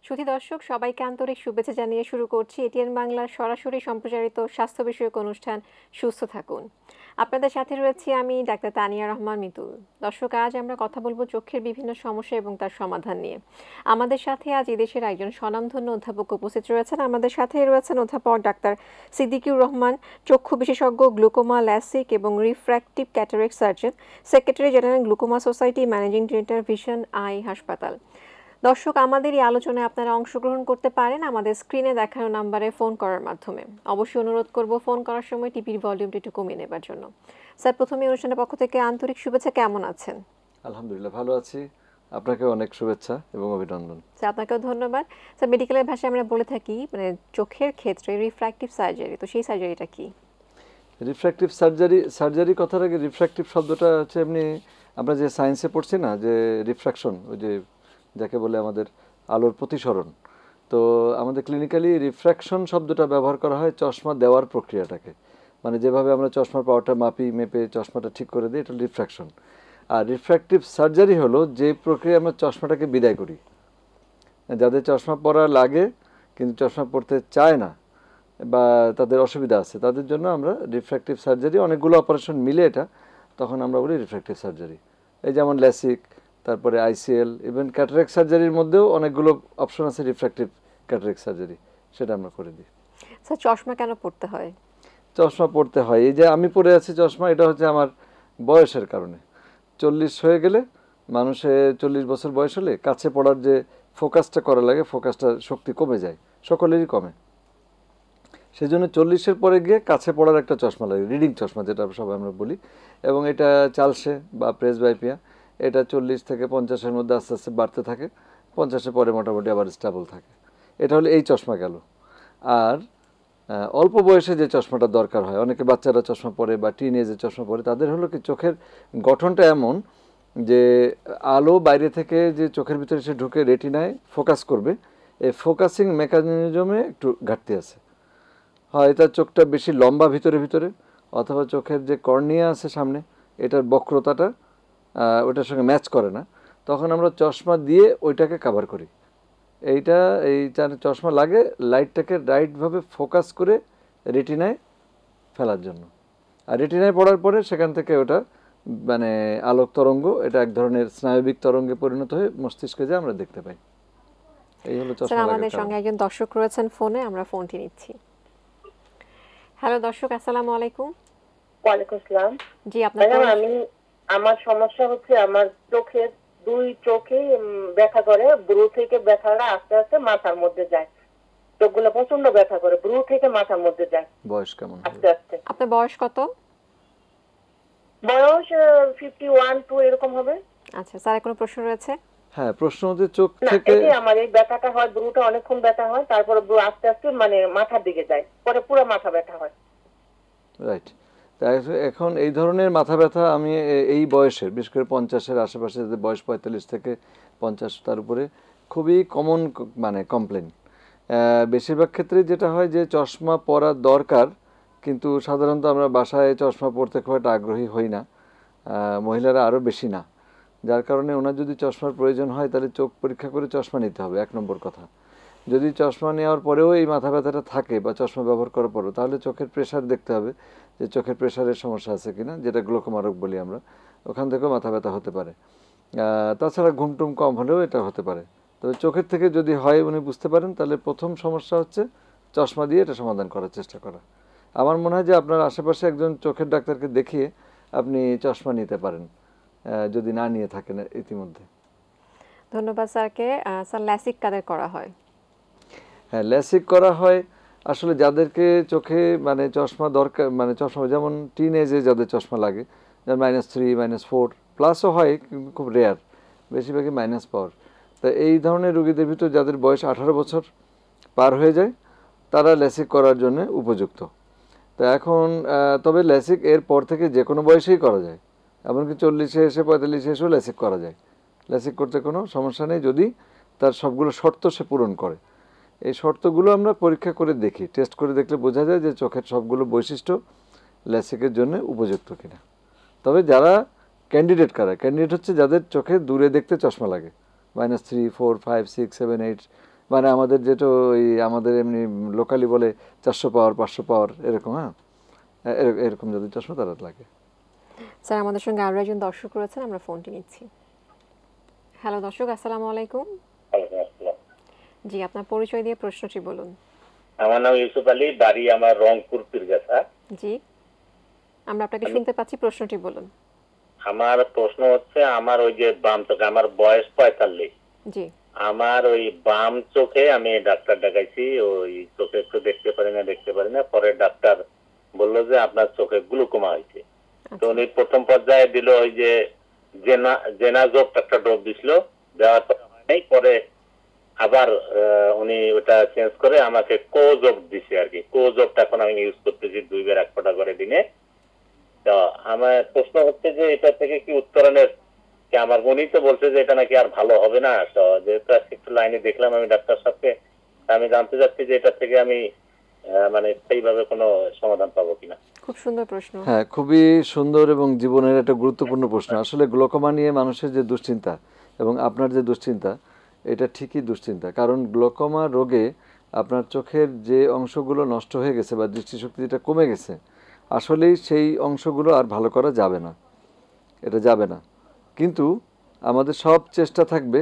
সুধী দর্শক সবাইকে আন্তরিক শুভেচ্ছা জানিয়ে শুরু করছি এটিএন বাংলার সরাসরি সম্প্রচারিত স্বাস্থ্য বিষয়ক অনুষ্ঠান সুস্থ থাকুন। আপনাদের সাথে রয়েছি আমি ডাক্তার তানিয়া রহমান মিতুল। দর্শক, আজ আমরা কথা বলবো চোখের বিভিন্ন সমস্যা এবং তার সমাধান নিয়ে। আমাদের সাথে আজ এদেশের একজন স্বনামধন্য অধ্যাপক উপস্থিত রয়েছেন। আমাদের সাথে রয়েছেন অধ্যাপক ডাক্তার সিদ্দিকুর রহমান, চক্ষু বিশেষজ্ঞ, গ্লুকোমা, ল্যাসিক এবং refractive cataract surgeon, secretary general glaucoma society, managing director, vision I হাসপাতাল। দর্শক, আমাদের এই আলোচনায় আপনারা অংশগ্রহণ করতে পারেন আমাদের স্ক্রিনে দেখানো নাম্বারে ফোন করার মাধ্যমে। অবশ্যই অনুরোধ করব ফোন করার সময় টিভির ভলিউমটা একটু কমিয়ে নেবার জন্য। স্যার, প্রথমে অনুষ্ঠানের পক্ষ থেকে আন্তরিক শুভেচ্ছা। কেমন আছেন? আলহামদুলিল্লাহ, ভালো আছি। আপনাকে অনেক শুভেচ্ছা এবং অভিনন্দন। স্যার, আপনাকেও ধন্যবাদ। স্যার, মেডিকেলের ভাষায় আমরা বলে থাকি মানে চোখের ক্ষেত্রে রিফ্র্যাক্টিভ সার্জারি, তো সেই সার্জারিটা কি? রিফ্র্যাক্টিভ সার্জারি কথার আগে রিফ্র্যাক্টিভ শব্দটা হচ্ছে এমনি আমরা যে সায়েন্সে পড়ছি না, যে রিফ্র্যাকশন, ওই যে যাকে বলে আমাদের আলোর প্রতিসরণ। তো আমাদের ক্লিনিক্যালি রিফ্র্যাকশন শব্দটা ব্যবহার করা হয় চশমা দেওয়ার প্রক্রিয়াটাকে, মানে যেভাবে আমরা চশমার পাওয়ারটা মেপে চশমাটা ঠিক করে দিই, এটা রিফ্র্যাকশন। আর রিফ্র্যাক্টিভ সার্জারি হলো যে প্রক্রিয়া আমরা চশমাটাকে বিদায় করি। যাদের চশমা পরা লাগে কিন্তু চশমা পরতে চায় না বা তাদের অসুবিধা আছে, তাদের জন্য আমরা রিফ্র্যাক্টিভ সার্জারি, অনেকগুলো অপারেশন মিলে এটা, তখন আমরা বলি রিফ্র্যাক্টিভ সার্জারি। এই যেমন ল্যাসিক, তারপরে আইসিএল, ইভেন ক্যাটারেক্ট সার্জারির মধ্যেও অনেকগুলো অপশন আছে রিফ্র্যাক্টিভ ক্যাটারেক্ট সার্জারি, সেটা আমরা করে দিই। স্যার, চশমা কেন পড়তে হয়? চশমা পড়তে হয়, এই যে আমি পরে আছি চশমা, এটা হচ্ছে আমার বয়সের কারণে। 40 হয়ে গেলে মানুষের, 40 বছর বয়স হলে কাছে পড়ার যে ফোকাসটা করা লাগে, ফোকাসটা শক্তি কমে যায়, সকলেরই কমে। সেই জন্য 40-এর পরে গিয়ে কাছে পড়ার একটা চশমা লাগে, রিডিং চশমা যেটা সবাই আমরা বলি। এবং এটা চালসে বা প্রেসবাইপিয়া, এটা 40 থেকে 50-এর মধ্যে আস্তে আস্তে বাড়তে থাকে, 50-এর পরে মোটামুটি আবার স্টেবল থাকে। এটা হলো এই চশমা গেল। আর অল্প বয়সে যে চশমাটা দরকার হয়, অনেকে বাচ্চারা চশমা পরে বা টিন এজে চশমা পরে, তাদের হলো কি চোখের গঠনটা এমন যে আলো বাইরে থেকে যে চোখের ভিতরে এসে ঢুকে রেটিনায় ফোকাস করবে, এই ফোকাসিং মেকানিজমে একটু ঘাটতি আছে। হয় তার চোখটা বেশি লম্বা ভিতরে ভিতরে, অথবা চোখের যে কর্নিয়া আছে সামনে, এটার বক্রতাটা ওইটার সঙ্গে ম্যাচ করে না, তখন আমরা চশমা দিয়ে ওইটাকে কাভার করি। এই চশমা লাগে লাইটটাকে রাইটভাবে ফোকাস করে রেটিনায় ফেলার জন্য। আর রেটিনায় পড়ার পরে সেখান থেকে ওটা মানে আলোক তরঙ্গ, এটা এক ধরনের স্নায়বিক তরঙ্গে পরিণত হয়ে মস্তিষ্কে যা আমরা দেখতে পাই। এই হলো চশমা লাগার আমাদের সঙ্গে একজন দর্শক রয়েছেন ফোনে, আমরা ফোনটি নিচ্ছি। হ্যালো দর্শক, আসসালামু আলাইকুম। ওয়ালাইকুম আসসালাম। জি, আপনার আমার সমস্যা হচ্ছে আমার চোখের দুই চোখে ব্যথা করে, ব্রু থেকে ব্যথাটা আস্তে আস্তে মাথার মধ্যে যায়, চোখগুলো প্রচন্ড ব্যথা করে, ব্রু থেকে মাথার মধ্যে যায়। বয়স কেমন? আস্তে আস্তে। আপনার বয়স কত? বয়স 51-2 এরকম হবে। আচ্ছা স্যার, কোনো প্রশ্ন রয়েছে? হ্যাঁ, প্রশ্ন হচ্ছে চোখ না, থেকে এই আমার এই ব্যথাটা হয়, ব্রুটা অনেকক্ষণ ব্যথা হয়, তারপরে ব্রু আস্তে আস্তে মানে মাথার দিকে যায়, পরে পুরো মাথা ব্যথা হয়। রাইট। এখন এই ধরনের মাথা ব্যথা আমি এই বয়সের, বিশেষ করে 50-এর আশেপাশে, যাদের বয়স 45 থেকে 50 তার উপরে, খুবই কমন মানে কমপ্লেন। বেশিরভাগ ক্ষেত্রে যেটা হয় যে চশমা পরা দরকার, কিন্তু সাধারণত আমরা বাসায় চশমা পরতে খুব একটা আগ্রহী হই না, মহিলারা আরও বেশি না। যার কারণে ওনার যদি চশমার প্রয়োজন হয় তাহলে চোখ পরীক্ষা করে চশমা নিতে হবে, 1 নম্বর কথা। যদি চশমা নেওয়ার পরেও এই মাথা ব্যথাটা থাকে বা চশমা ব্যবহার করার পরেও, তাহলে চোখের প্রেশার দেখতে হবে যে চোখের প্রেশারের সমস্যা আছে কিনা, যেটা গ্লোকোমা রোগ বলি আমরা, ওখান থেকেও মাথা ব্যথা হতে পারে। তাছাড়া ঘুমটুম কম হলেও এটা হতে পারে। তবে চোখের থেকে যদি হয় উনি বুঝতে পারেন, তাহলে প্রথম সমস্যা হচ্ছে চশমা দিয়ে এটা সমাধান করার চেষ্টা করা। আমার মনে হয় যে আপনার আশেপাশে একজন চোখের ডাক্তারকে দেখিয়ে আপনি চশমা নিতে পারেন, যদি না নিয়ে থাকেন ইতিমধ্যে। ধন্যবাদ স্যারকে। স্যার, ল্যাসিক কাদের করা হয়? হ্যাঁ, ল্যাসিক করা হয় আসলে যাদেরকে চোখে মানে চশমা দরকার, মানে চশমা যেমন টিন এজে যাদের চশমা লাগে, যেমন -3 -4 প্লাসও হয়, কিন্তু খুব রেয়ার, বেশিরভাগই মাইনাস পাওয়ার। তা এই ধরনের রোগীদের ভিতর যাদের বয়স 18 বছর পার হয়ে যায়, তারা ল্যাসিক করার জন্য উপযুক্ত। তা এখন তবে ল্যাসিক এর পর থেকে যে কোনো বয়সেই করা যায়, এমনকি 40-এ এসে 45-এ এসেও ল্যাসিক করা যায়। ল্যাসিক করতে কোনো সমস্যা নেই, যদি তার সবগুলো শর্ত সে পূরণ করে। এই শর্তগুলো আমরা পরীক্ষা করে দেখি, টেস্ট করে দেখলে বোঝা যায় যে চোখের সবগুলো বৈশিষ্ট্য ল্যাসিকের জন্য উপযুক্ত কিনা। তবে যারা ক্যান্ডিডেট হচ্ছে যাদের চোখে দূরে দেখতে চশমা লাগে, -3, 4, 5, 6, 7, 8 মানে আমাদের যেটা ওই আমাদের এমনি লোকালি বলে 400 পাওয়ার 500 পাওয়ার এরকম, হ্যাঁ, এরকম যদি চশমা তারা লাগে। স্যার আমাদের সঙ্গে আরো একজন দর্শক রয়েছেন, আমরা ফোনটি নিচ্ছি। হ্যালো দর্শক, আসসালামু আলাইকুম। জি, আপনার পরিচয় দিয়ে প্রশ্নটি বলুন। আমার নাম ইউসুফ আলী, বাড়ি আমার রংপুর পীরগাছা। জি, আমরা আপনাকে শুনতে পাচ্ছি, প্রশ্নটি বলুন। আমার প্রশ্ন হচ্ছে, আমার ওই যে বাম চোখে, আমার বয়স 45, জি, আমার ওই বাম চোখে আমি ডাক্তার দেখাইছি, ওই চোখে একটু দেখতে পারি না, পরে ডাক্তার বললো যে আপনার চোখে গ্লুকোমা হয়েছে। তো আচ্ছা, উনি প্রথম পর্যায়ে দিল ওই যে জেনাজোপ একটা ডোপ দিছিল, দেওয়ার পর হয় নাই, পরে আবার উনি ওটা চেঞ্জ করে আমাকে কোজোপ দিছে আর কি। কোজোপটা এখন আমি ইউজ করতেছি 2 বার 1 ফোঁটা করে দিনে। তো আমার প্রশ্ন হচ্ছে যে এটা থেকে কি উত্তরণের কি, আমার উনি তো বলছে যে এটা নাকি আর ভালো হবে না। তো যেহেতু আজকে একটু লাইনে দেখলাম আমি ডাক্তার সাহেবকে, আমি জানতে চাচ্ছি যে এটা থেকে আমি মানে সেইভাবে কোনো সমাধান পাবো কিনা। খুব সুন্দর প্রশ্ন। হ্যাঁ, খুবই সুন্দর এবং জীবনের একটা গুরুত্বপূর্ণ প্রশ্ন। আসলে গ্লোকোমা নিয়ে মানুষের যে দুশ্চিন্তা এবং আপনার যে দুশ্চিন্তা, এটা ঠিকই দুশ্চিন্তা। কারণ গ্লোকোমা রোগে আপনার চোখের যে অংশগুলো নষ্ট হয়ে গেছে বা দৃষ্টিশক্তি যেটা কমে গেছে, আসলেই সেই অংশগুলো আর ভালো করা যাবে না, এটা যাবে না। কিন্তু আমাদের সব চেষ্টা থাকবে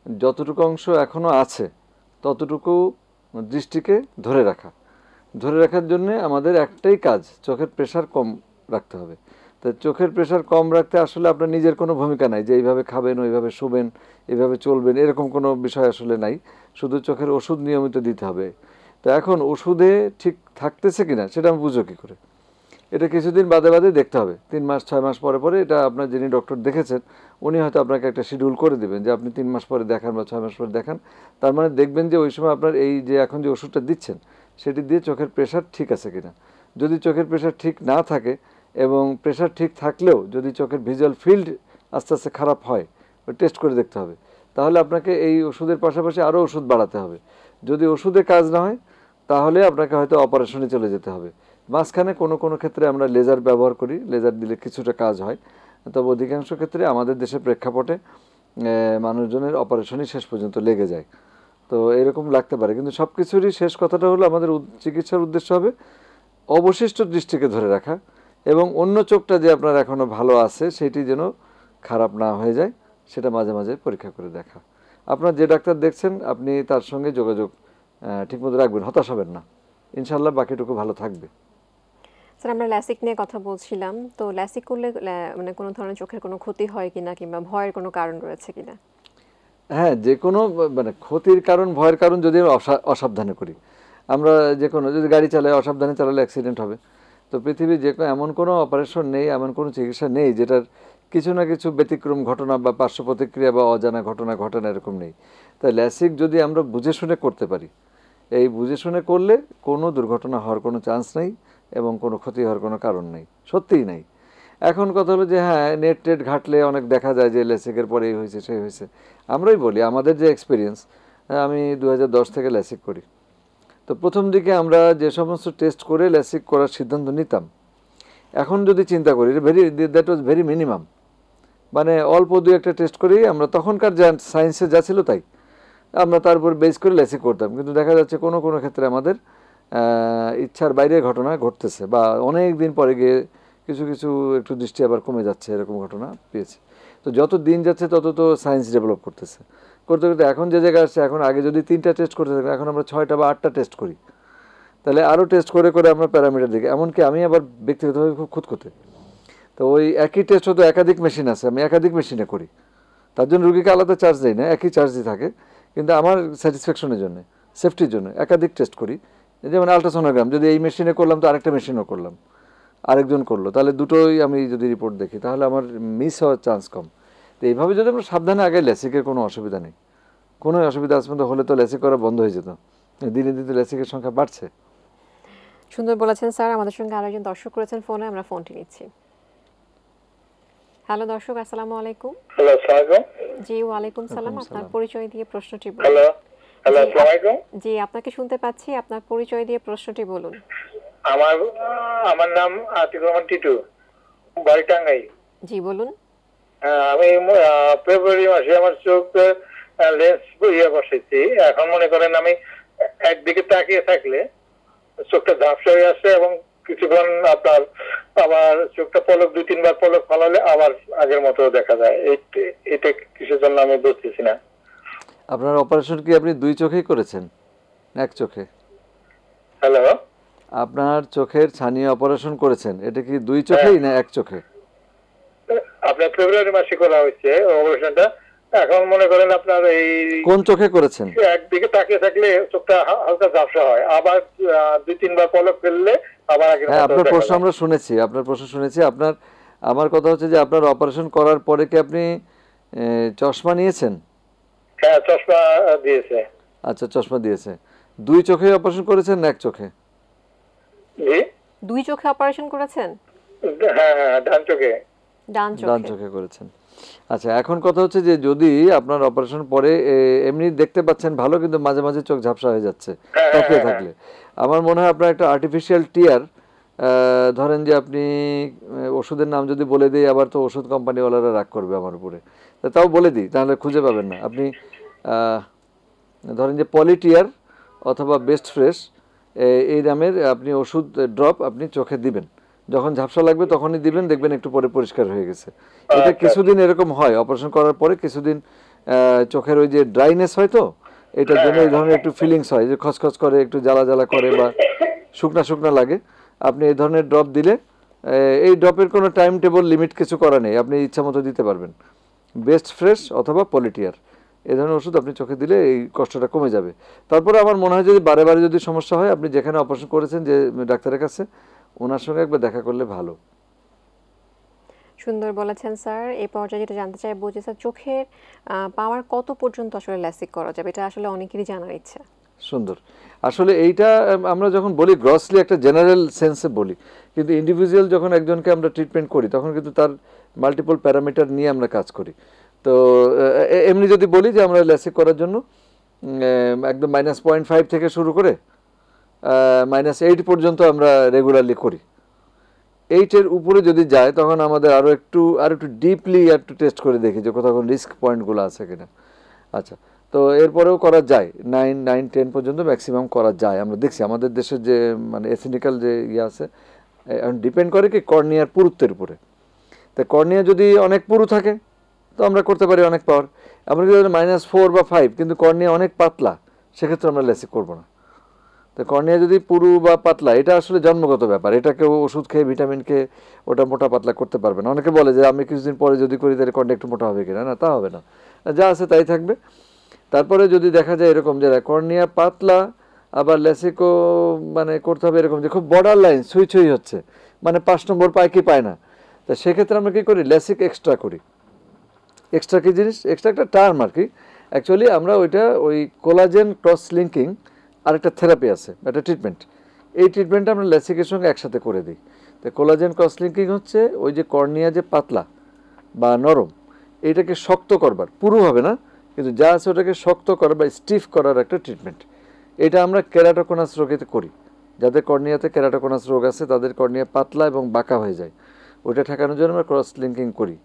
যতটুকু অংশ এখনও আছে ততটুকু দৃষ্টিকে ধরে রাখার জন্য আমাদের একটাই কাজ, চোখের প্রেশার কম রাখতে হবে। তো চোখের প্রেশার কম রাখতে আসলে আপনার নিজের কোনো ভূমিকা নাই যে এইভাবে খাবেন, ওইভাবে শুবেন, এইভাবে চলবেন, এরকম কোনো বিষয় আসলে নাই। শুধু চোখের ওষুধ নিয়মিত দিতে হবে। তো এখন ওষুধে ঠিক থাকতেছে কিনা সেটা আমি বুঝো কী করে? এটা কিছুদিন বাদে বাদে দেখতে হবে, 3 মাস 6 মাস পরে পরে। এটা আপনার যিনি ডক্টর দেখেছেন উনি হয়তো আপনাকে একটা শিডিউল করে দেবেন যে আপনি 3 মাস পরে দেখান বা 6 মাস পরে দেখান। তার মানে দেখবেন যে ওই সময় আপনার এই যে এখন যে ওষুধটা দিচ্ছেন সেটি দিয়ে চোখের প্রেশার ঠিক আছে কিনা। যদি চোখের প্রেশার ঠিক না থাকে এবং প্রেশার ঠিক থাকলেও যদি চোখের ভিজুয়াল ফিল্ড আস্তে আস্তে খারাপ হয়, ওই টেস্ট করে দেখতে হবে। তাহলে আপনাকে এই ওষুধের পাশাপাশি আরও ওষুধ বাড়াতে হবে। যদি ওষুধে কাজ না হয় তাহলে আপনাকে হয়তো অপারেশনে চলে যেতে হবে। মাঝখানে কোনো কোনো ক্ষেত্রে আমরা লেজার ব্যবহার করি, লেজার দিলে কিছুটা কাজ হয়। তবে অধিকাংশ ক্ষেত্রে আমাদের দেশের প্রেক্ষাপটে মানুষজনের অপারেশনই শেষ পর্যন্ত লেগে যায়। তো এরকম লাগতে পারে, কিন্তু সব কিছুরই শেষ কথাটা হলো আমাদের চিকিৎসার উদ্দেশ্য হবে অবশিষ্ট দৃষ্টিকে ধরে রাখা এবং অন্য চোখটা যে আপনার এখনও ভালো আছে সেটি যেন খারাপ না হয়ে যায় সেটা মাঝে মাঝে পরীক্ষা করে দেখা। আপনার যে ডাক্তার দেখছেন আপনি তার সঙ্গে যোগাযোগ ঠিকমতো রাখবেন, হতাশ হবেন না, ইনশাল্লাহ বাকিটুকু ভালো থাকবে। স্যার আমরা ল্যাসিক নিয়ে কথা বলছিলাম, তো ল্যাসিক করলে মানে কোনো ধরনের চোখের কোনো ক্ষতি হয় কিনা কিংবা ভয়ের কোনো কারণ রয়েছে কিনা? হ্যাঁ, যে কোনো মানে ক্ষতির কারণ ভয়ের কারণ যদি আমরা অসাবধানে করি, আমরা যে কোনো যদি গাড়ি চালাই অসাবধানে চালালে অ্যাক্সিডেন্ট হবে। তো পৃথিবীর যে এমন কোনো অপারেশন নেই, এমন কোনো চিকিৎসা নেই যেটার কিছু না কিছু ব্যতিক্রম ঘটনা বা পার্শ্ব প্রতিক্রিয়া বা অজানা ঘটনা ঘটে না, এরকম নেই। তাই ল্যাসিক যদি আমরা বুঝে শুনে করতে পারি, এই বুঝে শুনে করলে কোনো দুর্ঘটনা হওয়ার কোনো চান্স নেই এবং কোনো ক্ষতি হওয়ার কোনো কারণ নেই, সত্যিই নেই। এখন কথা হলো যে হ্যাঁ, নেট টেট ঘাটলে অনেক দেখা যায় যে ল্যাসিকের পরে এই হয়েছে সেই হয়েছে। আমরাই বলি আমাদের যে এক্সপিরিয়েন্স, আমি 2010 থেকে ল্যাসিক করি। তো প্রথম দিকে আমরা যে সমস্ত টেস্ট করে ল্যাসিক করার সিদ্ধান্ত নিতাম, এখন যদি চিন্তা করি দ্যাট ওয়াজ ভেরি মিনিমাম। মানে অল্প দু একটা টেস্ট করেই আমরা তখনকার যা সায়েন্সে যা ছিল তাই আমরা তার উপর বেস করে ল্যাসিক করতাম। কিন্তু দেখা যাচ্ছে কোনো কোনো ক্ষেত্রে আমাদের ইচ্ছার বাইরে ঘটনা ঘটতেছে বা অনেক দিন পরে গিয়ে কিছু কিছু একটু দৃষ্টি আবার কমে যাচ্ছে, এরকম ঘটনা পেয়েছে। তো যত দিন যাচ্ছে তত তো সায়েন্স ডেভেলপ করতে করতে এখন যে জায়গায় আসছে, এখন আগে যদি 3টা টেস্ট করতে থাকতাম এখন আমরা 6টা বা 8টা টেস্ট করি। তাহলে আরও টেস্ট করে করে আমরা প্যারামিটার দেখি। এমনকি আমি আবার ব্যক্তিগতভাবে খুব খুঁতখুঁতে, তো ওই একই টেস্ট হতো একাধিক মেশিন আছে, আমি একাধিক মেশিনে করি। তার জন্য রুগীকে আলাদা চার্জ দেয় না, একই চার্জই থাকে। কিন্তু আমার স্যাটিসফ্যাকশনের জন্য, সেফটির জন্য একাধিক টেস্ট করি। যেমন আলট্রাসোনোগ্রাম যদি এই মেশিনে করলাম তো আরেকটা মেশিনও করলাম, আরেকজন করলো, তাহলে দুটোই আমি যদি রিপোর্ট দেখি তাহলে আমার মিস হওয়ার চান্স কম। তো এইভাবে যদি আমরা সাবধানে আগে, ল্যাসিকের কোনো অসুবিধা নেই। কোনো অসুবিধা আজ পর্যন্ত হলে তো ল্যাসিক করা বন্ধ হয়ে যেত, দিনে দিনে ল্যাসিকের সংখ্যা বাড়ছে। সুন্দর বলেছেন স্যার। আমাদের সঙ্গে আরো একজন দর্শক করেছেন ফোনে, আমরা ফোনটি নিচ্ছি। হ্যালো দর্শক, আসসালামু আলাইকুম। হ্যালো, আসসালামু আলাইকুম। জি, ওয়ালাইকুম সালাম। আপনার পরিচয় দিয়ে প্রশ্নটি বলুন। হ্যালো হ্যালো, আসসালামু আলাইকুম। জি, আপনাকে শুনতে পাচ্ছি, আপনার পরিচয় দিয়ে প্রশ্নটি বলুন। আমার আমার নাম আতিকুর রহমান টিটু, বাড়ি টাঙ্গাই। জি বলুন। আমি ফেব্রুয়ারি মাসে আমার চোখ লেন্স ইয়ে বসাইছি। এখন মনে করেন আমি একদিকে তাকিয়ে থাকলে চোখটা ঝাপসা হয়ে আসে এবং কিছুক্ষণ আপনার আবার চোখটা পলক 2-3 বার পলক ফলালে আবার আগের মতো দেখা যায়। এটা কিসের জন্য আমি বুঝতেছি না। আপনার অপারেশন কি আপনি দুই চোখেই করেছেন না এক চোখে? হ্যালো, আপনার চোখের ছানি অপারেশন করেছেন, এটা কি দুই চোখেই না এক চোখে? আপনার ফেব্রুয়ারি মাসে করা হয়েছে অপারেশনটা। এখন মনে করেন আপনার এই কোন চোখে করেছেন? একদিকে তাকিয়ে থাকলে চোখটা হালকা ঝাপসা হয়, আবার 2-3 বার পলক ফেললে আবার আগের হ্যাঁ, মতো আপনার দেখা প্রশ্ন যায়। আমরা শুনেছি, আপনার প্রশ্ন শুনেছি। আমার কথা হচ্ছে যে আপনার অপারেশন করার পরে কি আপনি চশমা নিয়েছেন? হ্যাঁ, চশমা দিয়েছে। আচ্ছা, চশমা দিয়েছে। দুই চোখে অপারেশন করেছেন না এক চোখে? জি, দুই চোখে অপারেশন করেছেন? হ্যাঁ হ্যাঁ, ডান চোখে। ডান ডান চোখে। চোখে করেছেন। আচ্ছা, এখন কথা হচ্ছে যে যদি আপনার অপারেশন পরে এমনি দেখতে পাচ্ছেন ভালো, কিন্তু মাঝে মাঝে চোখ ঝাপসা হয়ে যাচ্ছে হ্যাঁ, তাকিয়ে হ্যাঁ, থাকলে, আমার মনে হয় আপনার একটা আর্টিফিশিয়াল টিয়ার, ধরেন যে আপনি ওষুধের নাম যদি বলে দিই আবার তো ওষুধ কোম্পানিওয়ালারা রাগ করবে আমার উপরে, তাও বলে দিই, তাহলে খুঁজে পাবেন না আপনি। ধরেন যে পলিটিয়ার অথবা বেস্ট ফ্রেশ এই নামের আপনি ওষুধ ড্রপ আপনি চোখে দিবেন, যখন ঝাপসা লাগবে তখনই দিবেন, দেখবেন একটু পরে পরিষ্কার হয়ে গেছে। এটা কিছুদিন এরকম হয়, অপারেশন করার পরে কিছুদিন চোখের ওই যে ড্রাইনেস হয়, তো এটার জন্য এই ধরনের একটু ফিলিংস হয়, যে খসখস করে, একটু জ্বালা জ্বালা করে বা শুকনা শুকনা লাগে। আপনি এই ধরনের ড্রপ দিলে, এই ড্রপের কোনো টাইম টেবল লিমিট কিছু করা নেই, আপনি ইচ্ছা মতো দিতে পারবেন। বেস্ট ফ্রেশ অথবা পলিটিয়ার এই ধরনের ওষুধ আপনি চোখে দিলে এই কষ্টটা কমে যাবে। তারপরে আমার মনে হয় যদি বারে বারে যদি সমস্যা হয়, আপনি যেখানে অপারেশন করেছেন যে ডাক্তারের কাছে, ওনার সঙ্গে একবার দেখা করলে ভালো। সুন্দর বলেছেন স্যার। এই পর্যায়ে যেটা জানতে চাইবো যে স্যার চোখের পাওয়ার কত পর্যন্ত আসলে ল্যাসিক করা যাবে, এটা আসলে অনেকেরই জানার ইচ্ছা। সুন্দর। আসলে এইটা আমরা যখন বলি গ্রসলি একটা জেনারেল সেন্সে বলি, কিন্তু ইন্ডিভিজুয়াল যখন একজনকে আমরা ট্রিটমেন্ট করি তখন কিন্তু তার মাল্টিপল প্যারামিটার নিয়ে আমরা কাজ করি। তো এমনি যদি বলি যে আমরা ল্যাসিক করার জন্য একদম -0.5 থেকে শুরু করে -8 পর্যন্ত আমরা রেগুলারলি করি। 8-এর উপরে যদি যায় তখন আমাদের আরও একটু ডিপলি একটু টেস্ট করে দেখি যে কোথাও কোনো রিস্ক পয়েন্টগুলো আছে কিনা। আচ্ছা, তো এরপরেও করা যায়, 9-10 পর্যন্ত ম্যাক্সিমাম করা যায়। আমরা দেখছি আমাদের দেশের যে মানে এসিনিক্যাল যে ইয়ে আছে, এখন ডিপেন্ড করে কি কর্নিয়ার পুরুত্বের উপরে। তা কর্নিয়া যদি অনেক পুরু থাকে তো আমরা করতে পারি অনেক পাওয়ার। আমরা যদি -4 বা 5 কিন্তু কর্নিয়া অনেক পাতলা, সেক্ষেত্রে আমরা ল্যাসিক করবো না। তো কর্নিয়া যদি পুরু বা পাতলা, এটা আসলে জন্মগত ব্যাপার, এটা কেউ ওষুধ খেয়ে ভিটামিন খেয়ে ওটা মোটা পাতলা করতে পারবে না। অনেকে বলে যে আমি কিছুদিন পরে যদি করি তাহলে কর্নিয়া একটু মোটা হবে কিনা, না তা হবে না, যা আছে তাই থাকবে। তারপরে যদি দেখা যায় এরকম যে কর্নিয়া পাতলা আবার ল্যাসিকও মানে করতে হবে এরকম যে খুব বর্ডার লাইন ছুঁই হচ্ছে, মানে 5 নম্বর পায় কি পায় না, তা সেক্ষেত্রে আমরা কী করি, ল্যাসিক এক্সট্রা করি। এক্সট্রা কী জিনিস, এক্সট্রা একটা টার্ম আর কি। অ্যাকচুয়ালি আমরা ওই কোলাজেন ক্রস লিঙ্কিং আর একটা থেরাপি আছে, একটা ট্রিটমেন্ট, এই ট্রিটমেন্টটা আমরা ল্যাসিকের সঙ্গে একসাথে করে দিই। তো কোলাজেন ক্রস লিঙ্কিং হচ্ছে ওই যে কর্নিয়া যে পাতলা বা নরম, এইটাকে শক্ত করবার, পুরু হবে না কিন্তু যা আছে ওটাকে শক্ত করার বা স্টিফ করার একটা ট্রিটমেন্ট। এটা আমরা কেরাটোকোনাস রোগেতে করি, যাদের কর্নিয়াতে কেরাটোকোনাস রোগ আছে তাদের কর্নিয়া পাতলা এবং বাঁকা হয়ে যায়, ওইটা ঠেকানোর জন্য আমরা ক্রস লিঙ্কিং করি।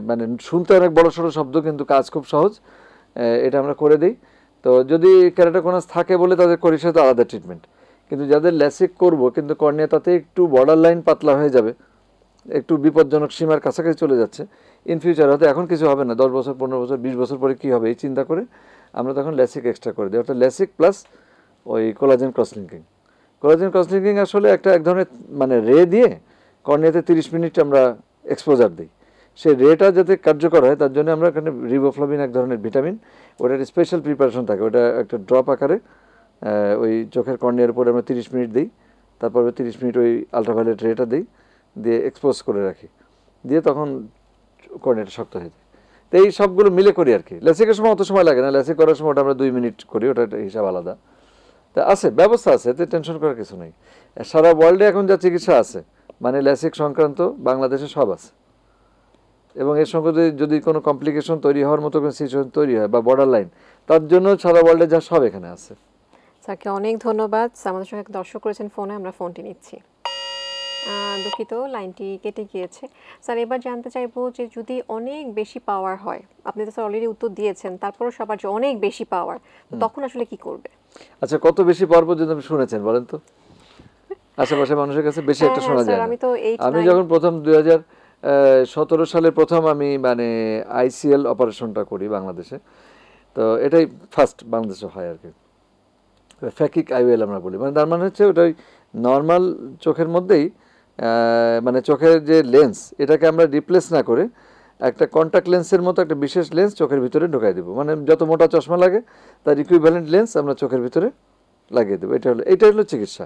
মানে শুনতে অনেক বড় সড়ো শব্দ কিন্তু কাজ খুব সহজ, এটা আমরা করে দিই। তো যদি কেরাটোকোনাস থাকে বলে তাদের করি সেটা আলাদা ট্রিটমেন্ট, কিন্তু যাদের ল্যাসিক করব কিন্তু কর্নিয়া তাতে একটু বর্ডার লাইন পাতলা হয়ে যাবে, একটু বিপজ্জনক সীমার কাছাকাছি চলে যাচ্ছে, ইন ফিউচার হয়তো এখন কিছু হবে না, 10 বছর 15 বছর 20 বছর পরে কী হবে এই চিন্তা করে আমরা তখন ল্যাসিক এক্সট্রা করে দিই, অর্থাৎ ল্যাসিক প্লাস ওই collagen cross linking. Collagen cross linking আসলে এক ধরনের মানে রে দিয়ে কর্নিয়াতে 30 মিনিট আমরা এক্সপোজার দিই, সেই রেটা যাতে কার্যকর হয় তার জন্য আমরা এখানে রিবোফ্লাভিন এক ধরনের ভিটামিন, ওটার স্পেশাল প্রিপারেশন থাকে, ওটা একটা ড্রপ আকারে ওই চোখের কর্নিয়ার উপরে আমরা 30 মিনিট দিই, তারপরে 30 মিনিট ওই আলট্রাভায়োলেট রেটা দিই, দিয়ে এক্সপোজ করে রাখি, দিয়ে তখন কর্নিয়াটা শক্ত হয়ে যায়। তো এই সবগুলো মিলে করি আর কি। ল্যাসিকের সময় অত সময় লাগে না, ল্যাসিক করার সময় ওটা আমরা 2 মিনিট করি, ওটা হিসাব আলাদা। তা আছে, ব্যবস্থা আছে, এতে টেনশন করার কিছু নেই। সারা ওয়ার্ল্ডে এখন যা চিকিৎসা আছে মানে ল্যাসিক সংক্রান্ত বাংলাদেশে সব আছে, এবং এর সঙ্গে যদি কোনো কমপ্লিকেশন তৈরি হওয়ার মতো কোনো সিচুয়েশন তৈরি হয় বা বর্ডার লাইন, তার জন্য সারা ওয়ার্ল্ডে যা সব এখানে আছে। স্যারকে অনেক ধন্যবাদ। আমাদের সঙ্গে দর্শক করেছেন ফোনে, আমরা ফোনটি নিচ্ছি। দুঃখিত, লাইনটি কেটে গিয়েছে। স্যার এবার জানতে চাইবো যে যদি অনেক বেশি পাওয়ার হয়, আপনি তো স্যার অলরেডি উত্তর দিয়েছেন, তারপরও সবার যে অনেক বেশি পাওয়ার, তখন আসলে কি করবে? আচ্ছা, কত বেশি পাওয়ার পর্যন্ত আপনি শুনেছেন বলেন তো? আশেপাশে মানুষের কাছে বেশি হ্যাঁ একটা হ্যাঁ শোনা স্যার, যায় না। আমি তো 8 আমি 9। যখন প্রথম 2017 সালে প্রথম আমি মানে আইসিএল অপারেশনটা করি বাংলাদেশে, তো এটাই ফার্স্ট বাংলাদেশে হয় আর কি। ফ্যাকিক আইওএল আমরা বলি, মানে তার মানে হচ্ছে ওটাই নর্মাল চোখের মধ্যেই মানে চোখের যে লেন্স, এটাকে আমরা রিপ্লেস না করে একটা কন্ট্যাক্ট লেন্সের মতো একটা বিশেষ লেন্স চোখের ভিতরে ঢোকাই দেবো। মানে যত মোটা চশমা লাগে তার ইকুইভ্যালেন্ট লেন্স আমরা চোখের ভিতরে লাগিয়ে দেবো। এটা হলো চিকিৎসা।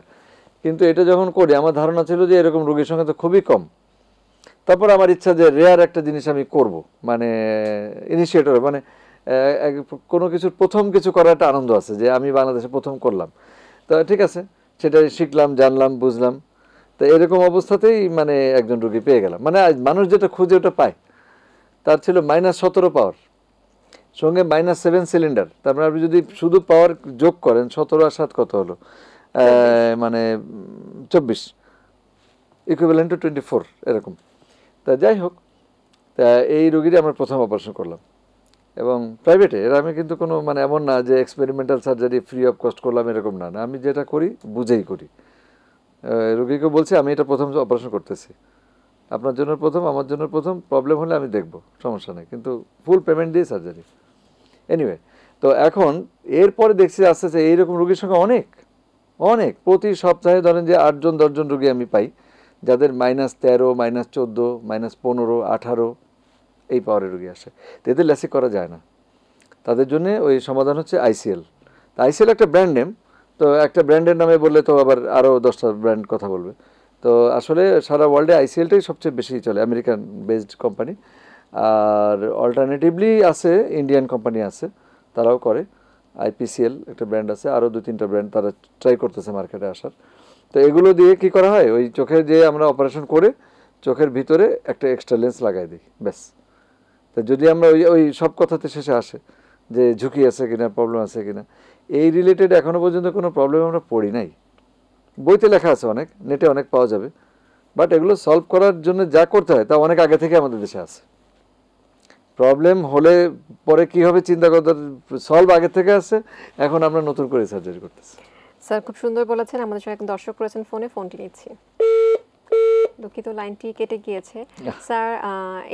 কিন্তু এটা যখন করি আমার ধারণা ছিল যে এরকম রোগীর সংখ্যা তো খুবই কম। তারপর আমার ইচ্ছা যে রেয়ার একটা জিনিস আমি করব, মানে ইনিশিয়েটর, মানে কোনো কিছুর প্রথম কিছু করার একটা আনন্দ আছে যে আমি বাংলাদেশে প্রথম করলাম। তো ঠিক আছে, সেটা শিখলাম, জানলাম, বুঝলাম। তো এরকম অবস্থাতেই মানে একজন রোগী পেয়ে গেলাম। মানে মানুষ যেটা খুঁজে ওটা পায়। তার ছিল -17 পাওয়ার, সঙ্গে -7 সিলিন্ডার। তারপরে আপনি যদি শুধু পাওয়ার যোগ করেন 17 আর 7 কত হলো, মানে 24, ইকুইভ্যালেন্ট টু 24 এরকম। তা যাই হোক, তা এই রোগীরই আমরা প্রথম অপারেশন করলাম এবং প্রাইভেটে। এর আমি কিন্তু কোনো মানে এমন না যে experimental surgery free of cost করলাম, এরকম না। আমি যেটা করি বুঝেই করি। রোগীকে বলছি আমি এটা প্রথম অপারেশন করতেছি, আপনার জন্য প্রথম, আমার জন্য প্রথম, প্রবলেম হলে আমি দেখব, সমস্যা নেই, কিন্তু ফুল পেমেন্ট দিয়ে সার্জারি। এনিওয়ে, তো এখন এরপরে দেখছি আস্তে আস্তে এইরকম রোগীর সংখ্যা অনেক অনেক। প্রতি সপ্তাহে ধরেন যে 8 জন 10 জন রোগী আমি পাই যাদের -13, -14, -15, 18 এই পাওয়ারের রোগী আসে। তো এদের ল্যাসিক করা যায় না, তাদের জন্য ওই সমাধান হচ্ছে আইসিএল। আইসিএল একটা ব্র্যান্ড নেম, তো একটা ব্র্যান্ডের নামে বললে তো আবার আরও 10টা ব্র্যান্ড কথা বলবে। তো আসলে সারা ওয়ার্ল্ডে আইসিএলটাই সবচেয়ে বেশি চলে, আমেরিকান বেসড কোম্পানি। আর অল্টারনেটিভলি আছে ইন্ডিয়ান কোম্পানি আছে, তারাও করে। আইপিসিএল একটা ব্র্যান্ড আছে, আরও 2-3টা ব্র্যান্ড তারা ট্রাই করতেছে মার্কেটে আসার। তো এগুলো দিয়ে কি করা হয়, ওই চোখে যে আমরা অপারেশন করে চোখের ভিতরে একটা এক্সট্রা লেন্স লাগাই দিই, ব্যাস। তো যদি আমরা ওই ওই সব কথাতে শেষে আসে যে ঝুঁকি আছে কিনা, প্রবলেম আছে কিনা, এই রিলেটেড এখনও পর্যন্ত কোনো প্রবলেম আমরা পড়ি নাই। বইতে লেখা আছে অনেক, নেটে অনেক পাওয়া যাবে, বাট এগুলো সলভ করার জন্য যা করতে হয় তা অনেক আগে থেকে আমাদের দেশে আছে। প্রবলেম হলে পরে কি হবে চিন্তা করতে, সলভ আগে থেকে আছে, এখন আমরা নতুন করে সার্জারি করতেছি। স্যার খুব সুন্দর বলেছেন। আমাদের সঙ্গে একজন দর্শক রয়েছেন ফোনে, ফোনটি নিচ্ছি। দুঃখিত, লাইনটি কেটে গিয়েছে। স্যার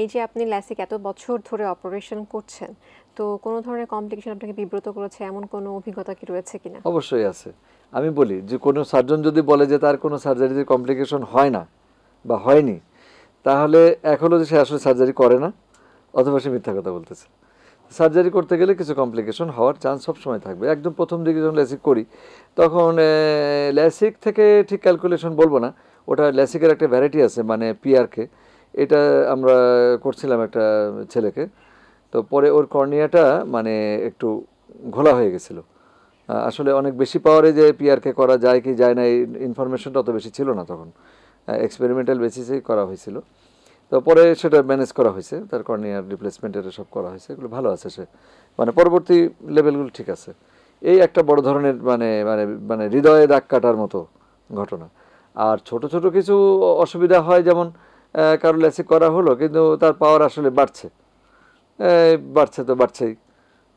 এই যে আপনি ল্যাসিক এত বছর ধরে অপারেশন করছেন, তো কোনো ধরনের কমপ্লিকেশন আপনাকে বিব্রত করেছে এমন কোনো অভিজ্ঞতা কি রয়েছে কিনা? অবশ্যই আছে। আমি বলি যে কোনো সার্জন যদি বলে যে তার কোনো সার্জারিতে কমপ্লিকেশন হয় না বা হয়নি, তাহলে এক হলো যে সে আসলে সার্জারি করে না, অথবা সে মিথ্যা কথা বলতেছে। সার্জারি করতে গেলে কিছু কমপ্লিকেশন হওয়ার চান্স সবসময় থাকবে। একদম প্রথম দিকে যখন ল্যাসিক করি তখন ল্যাসিক থেকে ঠিক ক্যালকুলেশন বলবো না, ওটা ল্যাসিকের একটা ভ্যারাইটি আছে, মানে পিআরকে। এটা আমরা করছিলাম একটা ছেলেকে, তো পরে ওর কর্নিয়াটা মানে একটু ঘোলা হয়ে গেছিলো। আসলে অনেক বেশি পাওয়ারে যে পিআরকে করা যায় কি যায় না এই ইনফরমেশনটা অত বেশি ছিল না তখন, এক্সপেরিমেন্টাল বেসিসেই করা হয়েছিল। তো পরে সেটা ম্যানেজ করা হয়েছে, তার কর্নিয়ার রিপ্লেসমেন্টের সব করা হয়েছে, এগুলো ভালো আছে, সে মানে পরবর্তী লেভেলগুলো ঠিক আছে। এই একটা বড় ধরনের মানে মানে মানে হৃদয়ে দাগ কাটার মতো ঘটনা। আর ছোট ছোট কিছু অসুবিধা হয়, যেমন কারো ল্যাসিক করা হলো কিন্তু তার পাওয়ার আসলে বাড়ছে, বাড়ছে তো বাড়ছেই,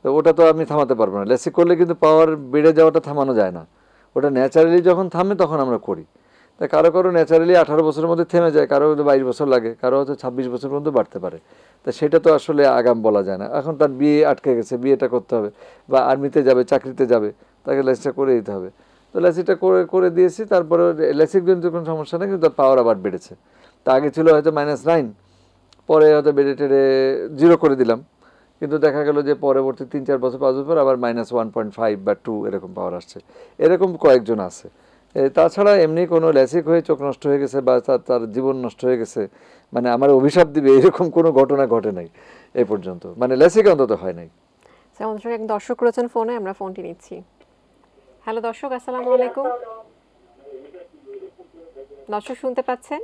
তো ওটা তো আমি থামাতে পারবো না। ল্যাসিক করলে কিন্তু পাওয়ার বেড়ে যাওয়াটা থামানো যায় না, ওটা ন্যাচারালি যখন থামে তখন আমরা করি। তাই কারো কারো ন্যাচারালি 18 বছরের মধ্যে থেমে যায়, কারো হয়তো 22 বছর লাগে, কারো হয়তো 26 বছর পর্যন্ত বাড়তে পারে। তা সেটা তো আসলে আগাম বলা যায় না। এখন তার বিয়ে আটকে গেছে, বিয়েটা করতে হবে, বা আর্মিতে যাবে, চাকরিতে যাবে, তাকে ল্যাসিকটা করে দিতে হবে। তো ল্যাসিকটা করে করে দিয়েছি, তারপরে ল্যাসিক জনিত কোনো সমস্যা নেই, কিন্তু তার পাওয়ার আবার বেড়েছে। তা আগে ছিল হয়তো -9, পরে হয়তো বেড়ে টেড়ে 0 করে দিলাম, কিন্তু দেখা গেল যে পরবর্তী 3-4 বছর 5 বছর আবার -1.5 বা 2 এরকম পাওয়ার আসছে। এরকম কয়েকজন আছে। তাছাড়া এমনি কোনো ল্যাসিক হয়ে চোখ নষ্ট হয়ে গেছে বা তার জীবন নষ্ট হয়ে গেছে, মানে আমার অভিশাপ দিবে এরকম কোনো ঘটনা ঘটে নাই এ পর্যন্ত, মানে ল্যাসিক অন্তত হয় নাই। স্যার আমাদের সঙ্গে এক দর্শক রয়েছেন ফোনে, আমরা ফোনটি নিচ্ছি। হ্যালো দর্শক, আসসালামু আলাইকুম। দর্শক শুনতে পাচ্ছেন?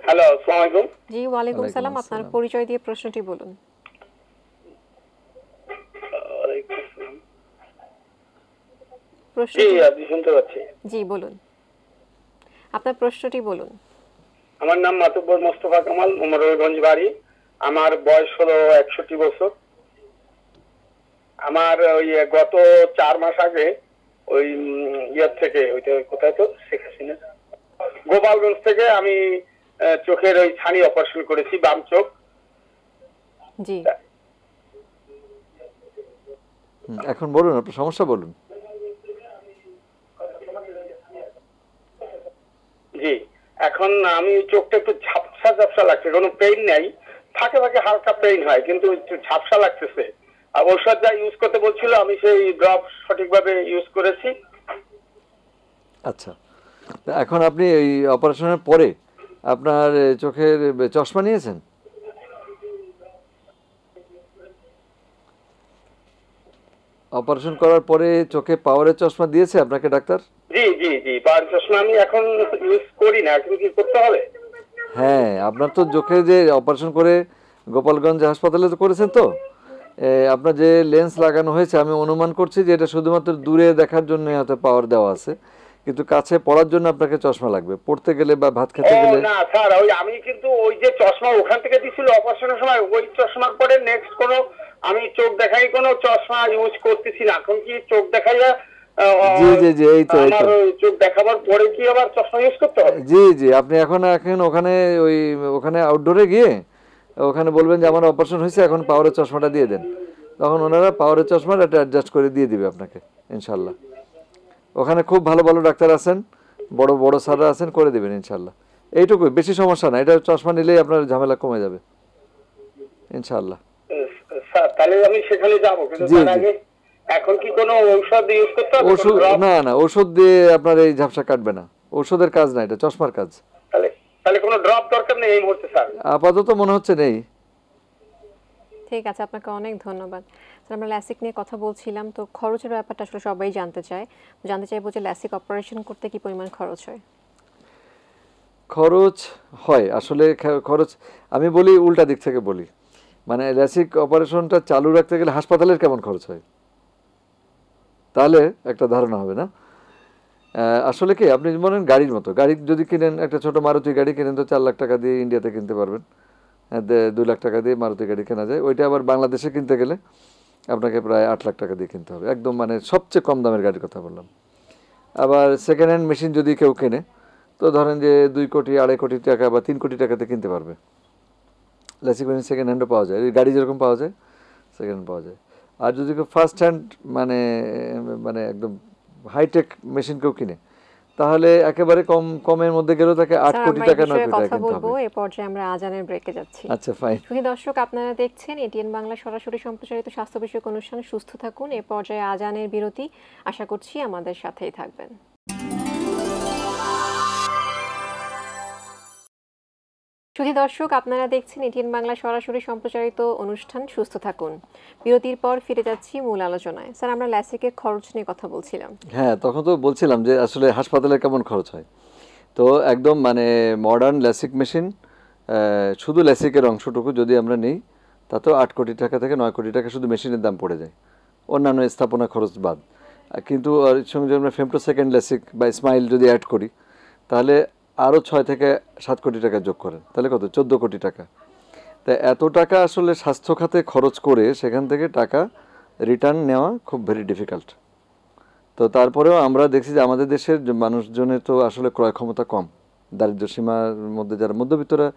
হ্যালো, আসসালামু আলাইকুম। জি ওয়ালাইকুম ওয়ালাইকুম সালাম, আপনার আসসালাম। পরিচয় দিয়ে প্রশ্নটি বলুন। জি, আপনি শুনতে পাচ্ছি। জি বলুন। আপনার প্রশ্নটি বলুন। আমার নাম মাতুব্বর মোস্তফা কামাল, উমরগঞ্জ বাড়ি। আমার বয়স হলো 61 বছর। আমার ওই গত 4 মাস আগে ওই ইয়ার থেকে, ওইটা কোথায় তো শেখ হাসিনা, গোপালগঞ্জ থেকে আমি চোখের ওই ছানি অপারেশন করেছি, বাম চোখ। জি, এখন বলুন আপনার সমস্যা বলুন। জি, এখন আমি চোখটা একটু ঝাপসা ঝাপসা লাগছে, কোনো পেইন নাই, ফাঁকে ফাঁকে হালকা পেইন হয়, কিন্তু একটু ঝাপসা লাগতেছে। আর ঔষধ যা ইউজ করতে বলছিল আমি সেই ড্রপ সঠিকভাবে ইউজ করেছি। আচ্ছা, তা এখন আপনি এই অপারেশনের পরে আপনার চোখের চশমা নিয়েছেন? অপারেশন করার পরে চোখে পাওয়ারের চশমা দিয়েছে আপনাকে ডাক্তার? জি জি জি, পাওয়ার চশমা আমি এখন ইউজ করি না, এখন কি করতে হবে? হ্যাঁ, আপনার তো চোখে যে অপারেশন করে গোপালগঞ্জ হাসপাতালে তো করেছেন তো, আপনার যে লেন্স লাগানো হয়েছে আমি অনুমান করছি যে এটা শুধুমাত্র দূরে দেখার জন্য হয়তো পাওয়ার দেওয়া আছে, কিন্তু কাছে পড়ার জন্য আপনাকে চশমা লাগবে, পড়তে গেলে বা ভাত খেতে ও গেলে। না স্যার, ওই আমি কিন্তু ওই যে চশমা ওখান থেকে দিছিল অপারেশনের সময়, ওই চশমার পরে নেক্সট কোনো আমি চোখ দেখাই কোনো চশমা ইউজ করতেছি না। এখন কি চোখ দেখাইয়া জি জি জি, এই তো এই আমার তো। ওই চোখ দেখাবার পরে কি আবার চশমা ইউজ করতে হবে? জি জি, আপনি এখন এখন ওখানে ওখানে আউটডোরে গিয়ে ওখানে বলবেন যে আমার অপারেশন হয়েছে, এখন পাওয়ারের চশমাটা দিয়ে দেন, তখন ওনারা পাওয়ারের চশমাটা একটা অ্যাডজাস্ট করে দিয়ে দিবে আপনাকে ইনশাল্লাহ। ওখানে খুব ভালো ভালো ডাক্তার আছেন, বড় বড় স্যাররা আছেন, করে দেবেন ইনশাল্লাহ। এইটুকুই, বেশি সমস্যা না, এটা চশমা নিলেই আপনার ঝামেলা কমে যাবে ইনশাল্লাহ। স্যার তাহলে আমি সেখানে যাবো, কিন্তু জি, তার জি। আগে এখন কি কোনো ঔষধ ইউজ করতে হবে? ওষুধ না না, ওষুধ দিয়ে আপনার এই ঝাপসা কাটবে না, ওষুধের কাজ না, এটা চশমার কাজ। তাহলে তাহলে কোনো ড্রপ দরকার নেই এই মুহূর্তে স্যার? আপাতত মনে হচ্ছে নেই। ঠিক আছে, আপনাকে অনেক ধন্যবাদ। স্যার, আমরা ল্যাসিক নিয়ে কথা বলছিলাম, তো খরচের ব্যাপারটা আসলে সবাই জানতে চাইবো যে ল্যাসিক অপারেশন করতে কি পরিমাণ খরচ হয়? খরচ হয় আসলে, খরচ আমি বলি উল্টা দিক থেকে বলি, মানে ল্যাসিক অপারেশনটা চালু রাখতে গেলে হাসপাতালের কেমন খরচ হয়, তাহলে একটা ধারণা হবে না। আসলে কি, আপনি বলেন গাড়ির মতো, গাড়ি যদি কিনেন, একটা ছোট মারুতি গাড়ি কিনেন তো 4 লাখ টাকা দিয়ে ইন্ডিয়াতে কিনতে পারবেন, 2 লাখ টাকা দিয়ে মারুতি গাড়ি কেনা যায়। ওইটা আবার বাংলাদেশে কিনতে গেলে আপনাকে প্রায় 8 লাখ টাকা দিয়ে কিনতে হবে, একদম মানে সবচেয়ে কম দামের গাড়ির কথা বললাম। আবার সেকেন্ড হ্যান্ড মেশিন যদি কেউ কেনে, তো ধরেন যে 2 কোটি 2.5 কোটি টাকা বা 3 কোটি টাকাতে কিনতে পারবে। ল্যাসিক মেশিন সেকেন্ড হ্যান্ডও পাওয়া যায়, এই গাড়ি যেরকম পাওয়া যায় সেকেন্ড হ্যান্ড পাওয়া যায়। আর যদি কেউ ফার্স্ট হ্যান্ড মানে মানে একদম হাইটেক মেশিন কেউ কিনে, তাহলে একেবারে কমের মধ্যে গেলেও তাকে 8 স্যার, কোটি আমরা এই টাকা 9 বিষয়ে কোটি টাকা কথা কিনতে বলবো, হবে। এ পর্যায়ে আমরা আজানের ব্রেকে যাচ্ছি। আচ্ছা, ফাইন। শুধু দর্শক, আপনারা দেখছেন এটিএন বাংলা সরাসরি সম্প্রচারিত স্বাস্থ্য বিষয়ক অনুষ্ঠান সুস্থ থাকুন। এ পর্যায়ে আজানের বিরতি, আশা করছি আমাদের সাথেই থাকবেন। শুধু দর্শক, আপনারা দেখছেন এটিএন বাংলা সরাসরি সম্প্রচারিত অনুষ্ঠান সুস্থ থাকুন। বিরতির পর ফিরে যাচ্ছি মূল আলোচনায়। স্যার, আমরা ল্যাসিকের খরচ নিয়ে কথা বলছিলাম। হ্যাঁ, তখন তো বলছিলাম যে আসলে হাসপাতালে কেমন খরচ হয়। তো একদম মানে মডার্ন ল্যাসিক মেশিন, শুধু ল্যাসিকের অংশটুকু যদি আমরা নিই, তাতেও 8 কোটি টাকা থেকে 9 কোটি টাকা শুধু মেশিনের দাম পড়ে যায়, অন্যান্য স্থাপনা খরচ বাদ। কিন্তু এর সঙ্গে যদি আমরা ফেমটো সেকেন্ড ল্যাসিক বা স্মাইল যদি অ্যাড করি, তাহলে আরও 6 থেকে 7 কোটি টাকা যোগ করেন, তাহলে কত, 14 কোটি টাকা। তা এত টাকা আসলে স্বাস্থ্য খাতে খরচ করে সেখান থেকে টাকা রিটার্ন নেওয়া খুব ভেরি ডিফিকাল্ট। তো তারপরেও আমরা দেখছি যে আমাদের দেশের মানুষজনের তো আসলে ক্রয় ক্ষমতা কম, দারিদ্র্য সীমার মধ্যে যারা মধ্যবিত্তরা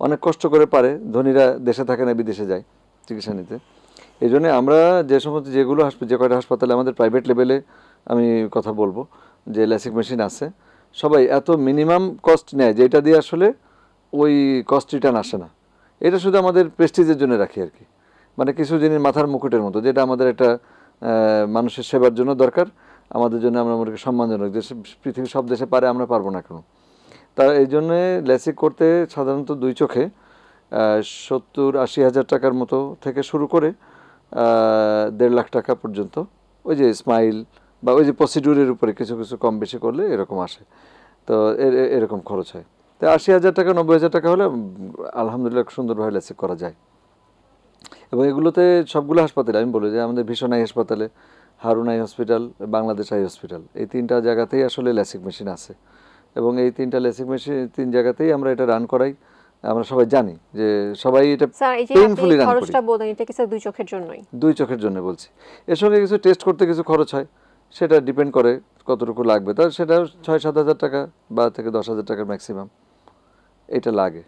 অনেক কষ্ট করে পারে, ধনীরা দেশে থাকে না, বিদেশে যায় চিকিৎসা নিতে। এই জন্যে আমরা যে সমস্ত যে কয়টা হাসপাতালে আমাদের প্রাইভেট লেভেলে আমি কথা বলবো যে ল্যাসিক মেশিন আছে, সবাই এত মিনিমাম কস্ট নেয় যেটা দিয়ে আসলে ওই কস্ট রিটার্ন আসে না। এটা শুধু আমাদের প্রেস্টিজের জন্য রাখি আর কি, মানে কিছু জিনিস মাথার মুকুটের মতো, যেটা আমাদের একটা মানুষের সেবার জন্য দরকার, আমাদের জন্য আমরা মনে করি সম্মানজনক, যে পৃথিবীর সব দেশে পারে, আমরা পারবো না কেন। তা এই জন্যে ল্যাসিক করতে সাধারণত 2 চোখে 70-80 হাজার টাকার মতো থেকে শুরু করে 1.5 লাখ টাকা পর্যন্ত, ওই যে স্মাইল বা ওই যে প্রসিডিউরের উপরে কিছু কিছু কম বেশি করলে এরকম আসে। তো এরকম খরচ হয়। তো 80 হাজার টাকা 90 হাজার টাকা হলে আলহামদুলিল্লাহ সুন্দরভাবে ল্যাসিক করা যায়। এবং এগুলোতে সবগুলো হাসপাতালে আমি বলি যে আমাদের ভীষণ আই হাসপাতালে, Harun eye hospital, Bangladesh eye hospital, এই 3টা জায়গাতেই আসলে ল্যাসিক মেশিন আছে। এবং এই 3টা লেসিং মেশিন 3 জায়গাতেই আমরা এটা রান করাই। আমরা সবাই জানি যে সবাই এটা স্যার এই যে পেইনফুলি আপনি রান করি। খরচটা বলেন এটা কি স্যার দুই চোখের জন্যই? 2 চোখের জন্য বলছি। এর সঙ্গে কিছু টেস্ট করতে কিছু খরচ হয়, সেটা ডিপেন্ড করে কতটুকু লাগবে। তার সেটা 6-7 হাজার টাকা বা থেকে 10 হাজার টাকার ম্যাক্সিমাম এটা লাগে।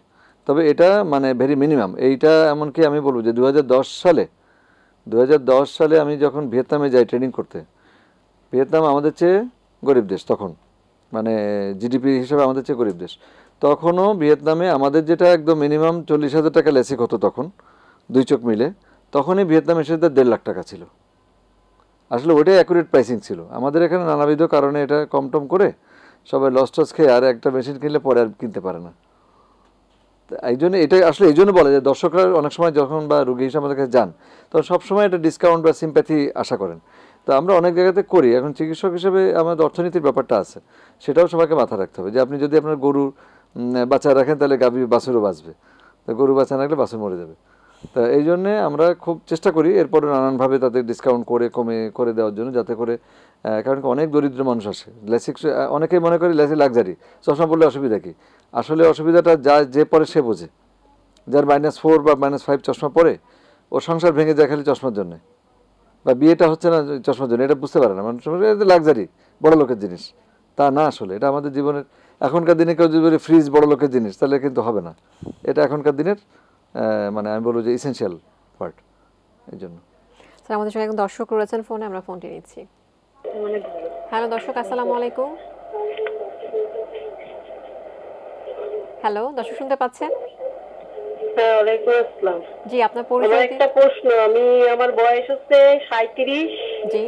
তবে এটা মানে ভেরি মিনিমাম। এইটা এমনকি আমি বলবো যে 2010 সালে আমি যখন ভিয়েতনামে যাই ট্রেনিং করতে, ভিয়েতনাম আমাদের চেয়ে গরিব দেশ তখন, মানে জিডিপি হিসেবে আমাদের চেয়ে গরিব দেশ। তখনও ভিয়েতনামে আমাদের যেটা একদম মিনিমাম 40,000 টাকা লেসিক হতো তখন 2 চোখ মিলে, তখনই ভিয়েতনামে সেটা 1.5 লাখ টাকা ছিল। আসলে ওইটাই অ্যাকুরেট প্রাইসিং ছিল। আমাদের এখানে নানাবিধ কারণে এটা কম টম করে সবাই লস টস খেয়ে আর একটা মেশিন কিনলে পরে আর কিনতে পারে না। এই জন্য এটা আসলে এই জন্য বলে যে দর্শকরা অনেক সময় যখন বা রুগী হিসেবে আমাদের কাছে যান তখন সবসময় একটা ডিসকাউন্ট বা সিম্প্যাথি আশা করেন। তো আমরা অনেক জায়গাতে করি। এখন চিকিৎসক হিসেবে আমাদের অর্থনীতির ব্যাপারটা আছে, সেটাও সবাইকে মাথায় রাখতে হবে যে আপনি যদি আপনার গরু বাচ্চা রাখেন তাহলে গাভী বাছুরও বাঁচবে, তো গরু বাচ্চা না রাখলে বাছুর মরে যাবে। তা এই জন্যে আমরা খুব চেষ্টা করি এরপরে নানানভাবে তাদের ডিসকাউন্ট করে কমে করে দেওয়ার জন্য, যাতে করে কারণ অনেক দরিদ্র মানুষ আসে লেসিক, অনেকেই মনে করে লেসিক লাক্সারি, চশমা পড়লে অসুবিধা কী। আসলে অসুবিধাটা যে পরে সে বোঝে। যার -4 বা -5 চশমা পরে ও সংসার ভেঙে যায় খালি চশমার জন্যে, বা বিয়েটা হচ্ছে না চশমার জন্য, এটা বুঝতে পারে না মানুষ, এটা লাক্সারি বড় লোকের জিনিস। তা না, আসলে এটা আমাদের জীবনের এখনকার দিনে কেউ যদি বলে ফ্রিজ বড় লোকের জিনিস তাহলে কিন্তু হবে না। এটা এখনকার দিনের মানে আমি বলবো যে ইসেনশিয়াল পার্ট। এই জন্য স্যার আমাদের সঙ্গে একজন দর্শক রয়েছেন ফোনে, আমরা ফোনটি নিচ্ছি। হ্যালো দর্শক, আসসালামু আলাইকুম। হ্যালো দর্শক, শুনতে পাচ্ছেন? হ্যাঁ, ওয়ালাইকুম আসসালাম। জি, আপনার আমার পরিচয় একটা প্রশ্ন, আমার বয়স হচ্ছে 37। জি,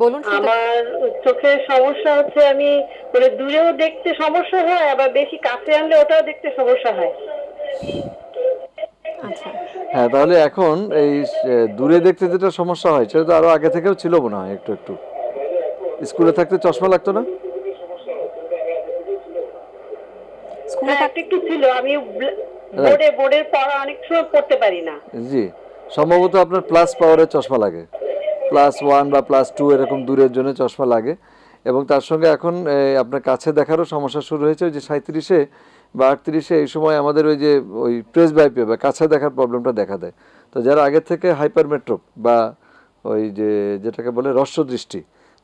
বলুন। আমার চোখের সমস্যা হচ্ছে, আমি মানে দূরেও দেখতে সমস্যা হয়, আবার বেশি কাছে আনলে ওটাও দেখতে সমস্যা হয়। আচ্ছা, হ্যাঁ, তাহলে এখন এই দূরে দেখতে যেটা সমস্যা হয় সেটা তো আরো আগে থেকেও ছিল মনে হয়। একটু একটু স্কুলে থাকতে চশমা লাগতো না? স্কুলে হ্যাঁ, একটু ছিল। আমি বোর্ডের পড়া অনেক সময় পড়তে পারি না। জি, সম্ভবত আপনার প্লাস পাওয়ারের চশমা লাগে, +1 বা +2 এরকম দূরের জন্য চশমা লাগে। এবং তার সঙ্গে এখন আপনার কাছে দেখারও সমস্যা শুরু হয়েছে। ওই যে 37-এ বা 38-এ এই সময় আমাদের ওই প্রেস বাইপে বা কাছে দেখার প্রবলেমটা দেখা দেয়। তো যারা আগের থেকে হাইপারমেট্রোপ বা ওই যেটাকে বলে হ্রস্ব দৃষ্টি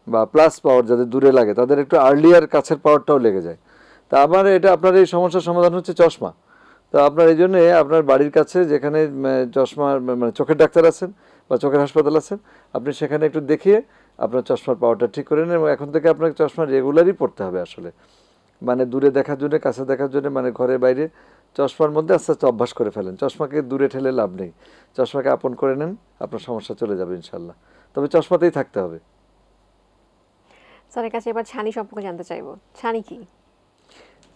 বা প্লাস পাওয়ার যাদের দূরে লাগে তাদের একটু আর্লিয়ার কাছের পাওয়ারটাও লেগে যায়। তা আমার এটা আপনার এই সমস্যার সমাধান হচ্ছে চশমা। তো আপনার এই জন্যে আপনার বাড়ির কাছে যেখানে চশমার মানে চোখের ডাক্তার আছেন বা চোখের হাসপাতাল আছেন, আপনি সেখানে একটু দেখিয়ে আপনার চশমার পাওয়ারটা ঠিক করে নেন। এবং এখন থেকে আপনাকে চশমা রেগুলারই পড়তে হবে আসলে, মানে দূরে দেখার জন্য কাছে দেখার জন্য, মানে ঘরে বাইরে চশমার মধ্যে আস্তে আস্তে অভ্যাস করে ফেলেন। চশমাকে দূরে ঠেলে লাভ নেই, চশমাকে আপন করে নেন, আপনার সমস্যা চলে যাবে ইনশাল্লাহ। তবে চশমাতেই থাকতে হবে। স্যারের কাছে এবার ছানি সম্পর্কে জানতে চাইবো। ছানি কি?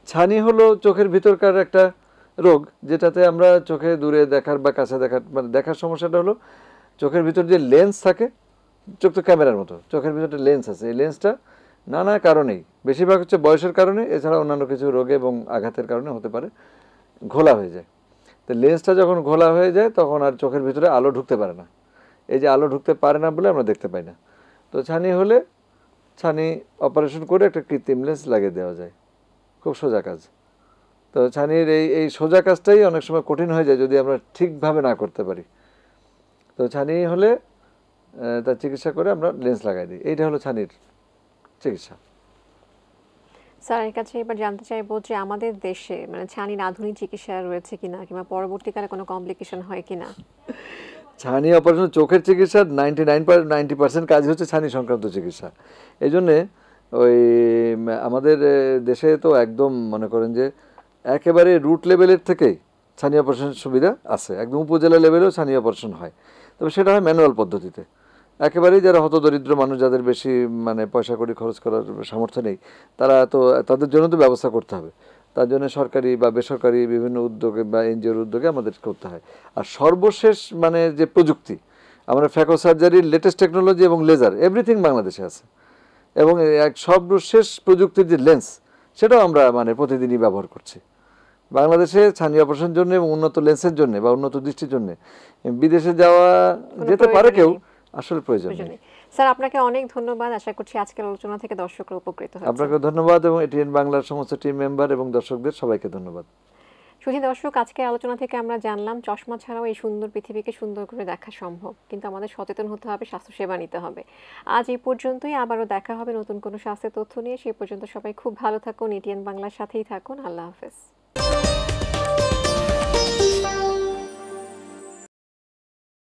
ছানি হলো চোখের ভিতরকার একটা রোগ, যেটাতে আমরা চোখে দূরে দেখার বা কাছে দেখার মানে দেখার সমস্যাটা হলো চোখের ভিতর যে লেন্স থাকে, চোখ তো ক্যামেরার মতো, চোখের ভিতরে লেন্স আছে, এই লেন্সটা নানা কারণেই, বেশিরভাগ হচ্ছে বয়সের কারণে, এছাড়া অন্যান্য কিছু রোগে এবং আঘাতের কারণে হতে পারে, ঘোলা হয়ে যায়। তো লেন্সটা যখন ঘোলা হয়ে যায় তখন আর চোখের ভিতরে আলো ঢুকতে পারে না। এই যে আলো ঢুকতে পারে না বলে আমরা দেখতে পাই না। তো ছানি হলে ছানি অপারেশন করে একটা কৃত্রিম লেন্স লাগিয়ে দেওয়া যায়, খুব সোজা কাজ। তো ছানির এই সোজা কাজটাই অনেক সময় কঠিন হয়ে যায় যদি আমরা ঠিকভাবে না করতে পারি। তো ছানি হলে তার চিকিৎসা করে আমরা লেন্স লাগাই দিই। এইটা হলো ছানির চিকিৎসা। স্যারের কাছে এবার জানতে চাইবো যে আমাদের দেশে মানে ছানির আধুনিক চিকিৎসা রয়েছে কিনা, কিংবা পরবর্তীকালে কোনো কমপ্লিকেশন হয় কিনা? ছানি অপারেশন চোখের চিকিৎসার 90% কাজ হচ্ছে ছানি সংক্রান্ত চিকিৎসা। এই জন্যে আমাদের দেশে তো একদম মনে করেন যে একেবারে রুট লেভেলের থেকেই ছানি অপারেশনের সুবিধা আছে, একদম উপজেলা লেভেলেও ছানি অপারেশন হয়। তবে সেটা হয় ম্যানুয়াল পদ্ধতিতে। একেবারেই যারা হতদরিদ্র মানুষ, যাদের বেশি মানে পয়সা কড়ি খরচ করার সামর্থ্য নেই, তাদের জন্য তো ব্যবস্থা করতে হবে। তার জন্য সরকারি বা বেসরকারি বিভিন্ন উদ্যোগে বা এনজিওর উদ্যোগে আমাদের করতে হয়। আর সর্বশেষ মানে যে প্রযুক্তি, আমরা ফ্যাকো সার্জারির লেটেস্ট টেকনোলজি এবং লেজার এভরিথিং বাংলাদেশে আছে। এবং এক সর্বশেষ প্রযুক্তির যে লেন্স, সেটাও আমরা মানে প্রতিদিনই ব্যবহার করছি বাংলাদেশে ছানি অপারেশনের জন্য এবং উন্নত লেন্সের জন্য বা উন্নত দৃষ্টির জন্য। বিদেশে যেতে পারে কেউ, আসলে প্রয়োজন প্রয়োজন নেই। নেই। স্যার আপনাকে অনেক ধন্যবাদ। আশা করছি আজকের আলোচনা থেকে দর্শকরা উপকৃত হয়েছে। আপনাকে ধন্যবাদ এবং এটিএন বাংলার সমস্ত টিম মেম্বার এবং দর্শকদের সবাইকে ধন্যবাদ। শুধু দর্শক, আজকের আলোচনা থেকে আমরা জানলাম চশমা ছাড়াও এই সুন্দর পৃথিবীকে সুন্দর করে দেখা সম্ভব, কিন্তু আমাদের সচেতন হতে হবে, স্বাস্থ্যসেবা নিতে হবে। আজ এই পর্যন্তই, আবারও দেখা হবে নতুন কোনো স্বাস্থ্যের তথ্য নিয়ে। সেই পর্যন্ত সবাই খুব ভালো থাকুন, এটিএন বাংলার সাথেই থাকুন। আল্লাহ হাফেজ।